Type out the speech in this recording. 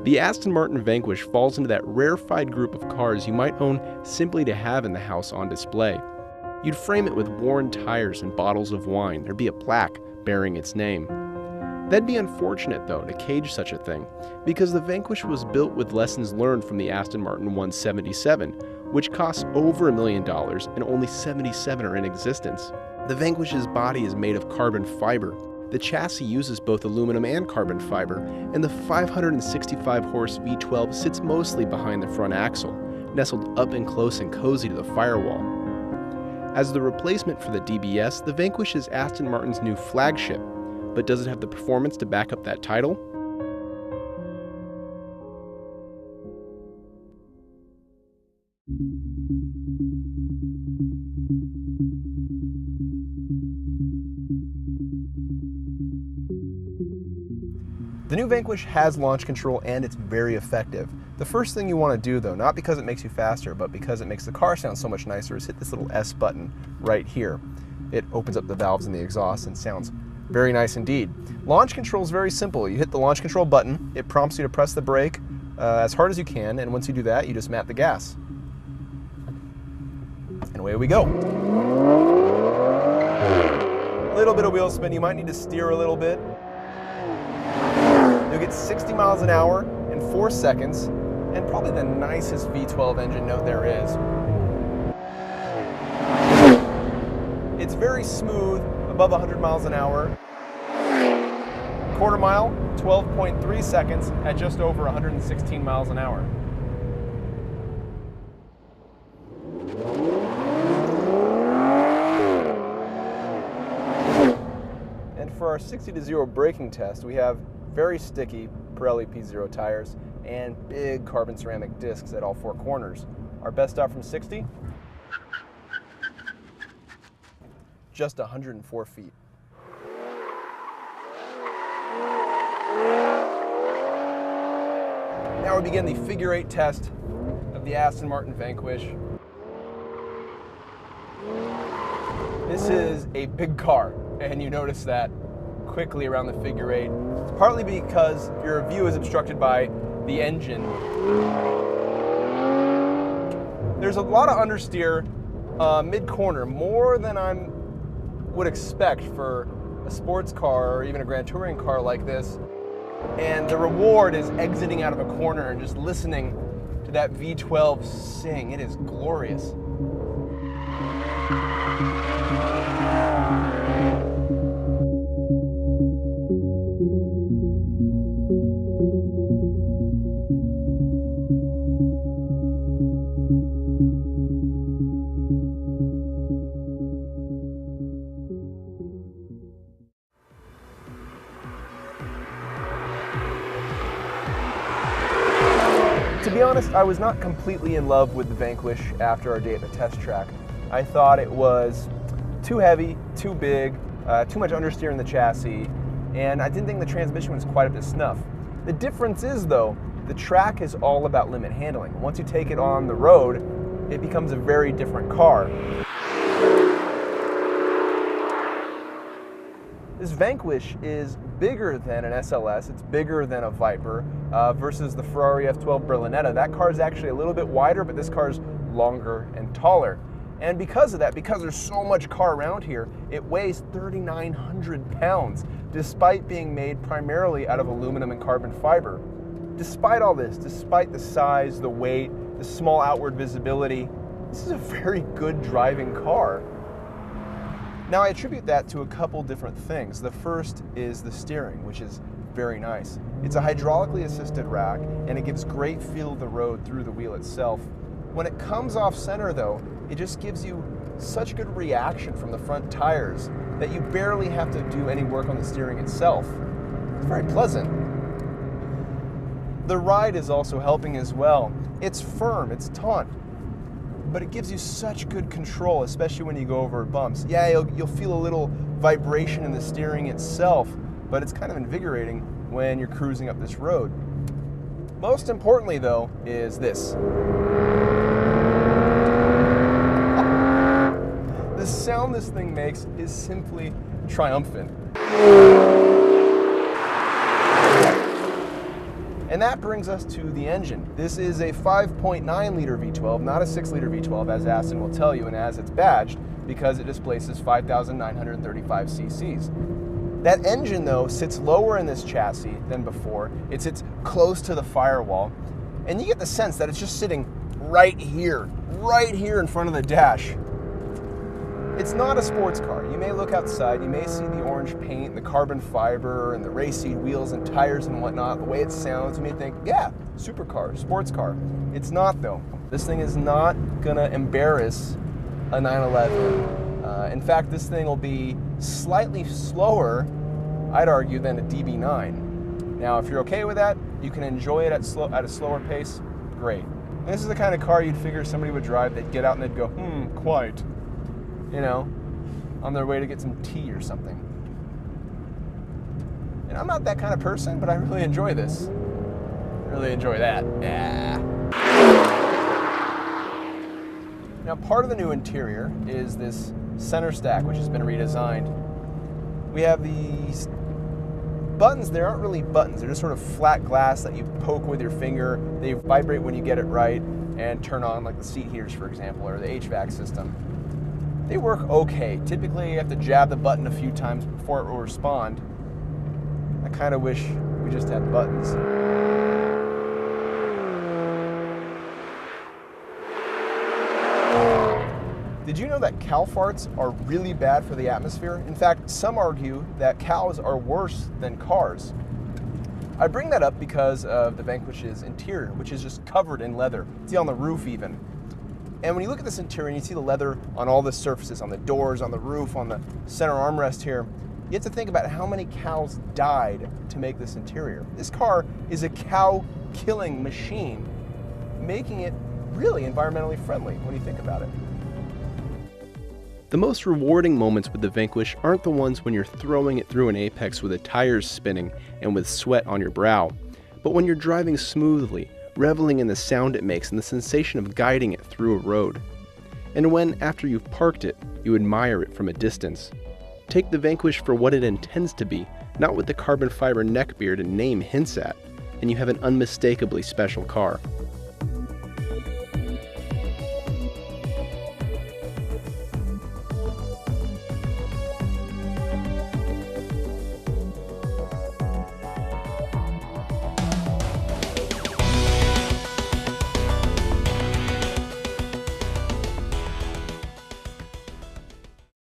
The Aston Martin Vanquish falls into that rarefied group of cars you might own simply to have in the house on display. You'd frame it with worn tires and bottles of wine. There'd be a plaque bearing its name. That'd be unfortunate, though, to cage such a thing, because the Vanquish was built with lessons learned from the Aston Martin 177, which costs over $1 million and only 77 are in existence. The Vanquish's body is made of carbon fiber. The chassis uses both aluminum and carbon fiber, and the 565-horse V12 sits mostly behind the front axle, nestled up and close and cozy to the firewall. As the replacement for the DBS, the Vanquish is Aston Martin's new flagship, but does it have the performance to back up that title? The new Vanquish has launch control and it's very effective. The first thing you want to do though, not because it makes you faster, but because it makes the car sound so much nicer, is hit this little S button right here. It opens up the valves in the exhaust and sounds very nice indeed. Launch control is very simple. You hit the launch control button, it prompts you to press the brake as hard as you can, and once you do that, you just mat the gas. And away we go. A little bit of wheel spin, you might need to steer a little bit. You'll get 60 miles an hour in 4 seconds, and probably the nicest V12 engine note there is. It's very smooth, above 100 miles an hour. Quarter mile, 12.3 seconds at just over 116 miles an hour. And for our 60 to 0 braking test, we have very sticky Pirelli P0 tires and big carbon ceramic discs at all 4 corners. Our best stop from 60? Just 104 feet. Now we begin the figure 8 test of the Aston Martin Vanquish. This is a big car, and you notice that quickly around the figure 8. It's partly because your view is obstructed by the engine. There's a lot of understeer mid-corner, more than I would expect for a sports car or even a Grand Touring car like this. And the reward is exiting out of a corner and just listening to that V12 sing. It is glorious. To be honest, I was not completely in love with the Vanquish after our day at the test track. I thought it was too heavy, too big, too much understeer in the chassis, and I didn't think the transmission was quite up to snuff. The difference is, though, the track is all about limit handling. Once you take it on the road, it becomes a very different car. This Vanquish is bigger than an SLS, it's bigger than a Viper, versus the Ferrari F12 Berlinetta. That car is actually a little bit wider, but this car is longer and taller. And because of that, because there's so much car around here, it weighs 3,900 pounds, despite being made primarily out of aluminum and carbon fiber. Despite all this, despite the size, the weight, the small outward visibility, this is a very good driving car. Now I attribute that to a couple different things. The first is the steering, which is very nice. It's a hydraulically assisted rack, and it gives great feel of the road through the wheel itself. When it comes off center though, it just gives you such good reaction from the front tires that you barely have to do any work on the steering itself. It's very pleasant. The ride is also helping as well. It's firm, it's taut, but it gives you such good control, especially when you go over bumps. Yeah, you'll feel a little vibration in the steering itself, but it's kind of invigorating when you're cruising up this road. Most importantly though, is this. The sound this thing makes is simply triumphant. And that brings us to the engine. This is a 5.9 liter V12, not a 6 liter V12, as Aston will tell you and as it's badged, because it displaces 5,935 cc's. That engine, though, sits lower in this chassis than before. It sits close to the firewall, and you get the sense that it's just sitting right here in front of the dash. It's not a sports car. You may look outside, you may see the orange paint, the carbon fiber, and the race-seed wheels and tires and whatnot. The way it sounds, you may think, yeah, supercar, sports car. It's not, though. This thing is not gonna embarrass a 911. In fact, this thing will be slightly slower, I'd argue, than a DB9. Now, if you're okay with that, you can enjoy it at a slower pace, great. And this is the kind of car you'd figure somebody would drive, they'd get out and they'd go, quiet. You know, on their way to get some tea or something. And I'm not that kind of person, but I really enjoy this. Really enjoy that. Yeah. Now, part of the new interior is this center stack, which has been redesigned. We have these buttons. They aren't really buttons. They're just sort of flat glass that you poke with your finger. They vibrate when you get it right and turn on, like the seat heaters, for example, or the HVAC system. They work okay. Typically, you have to jab the button a few times before it will respond. I kind of wish we just had buttons. Did you know that cow farts are really bad for the atmosphere? In fact, some argue that cows are worse than cars. I bring that up because of the Vanquish's interior, which is just covered in leather. See, on the roof even. And when you look at this interior and you see the leather on all the surfaces, on the doors, on the roof, on the center armrest here, you have to think about how many cows died to make this interior. This car is a cow-killing machine, making it really environmentally friendly when you think about it. The most rewarding moments with the Vanquish aren't the ones when you're throwing it through an apex with the tires spinning and with sweat on your brow, but when you're driving smoothly, reveling in the sound it makes and the sensation of guiding it through a road. And when, after you've parked it, you admire it from a distance. Take the Vanquish for what it intends to be, not what the carbon fiber neckbeard and name hints at, and you have an unmistakably special car.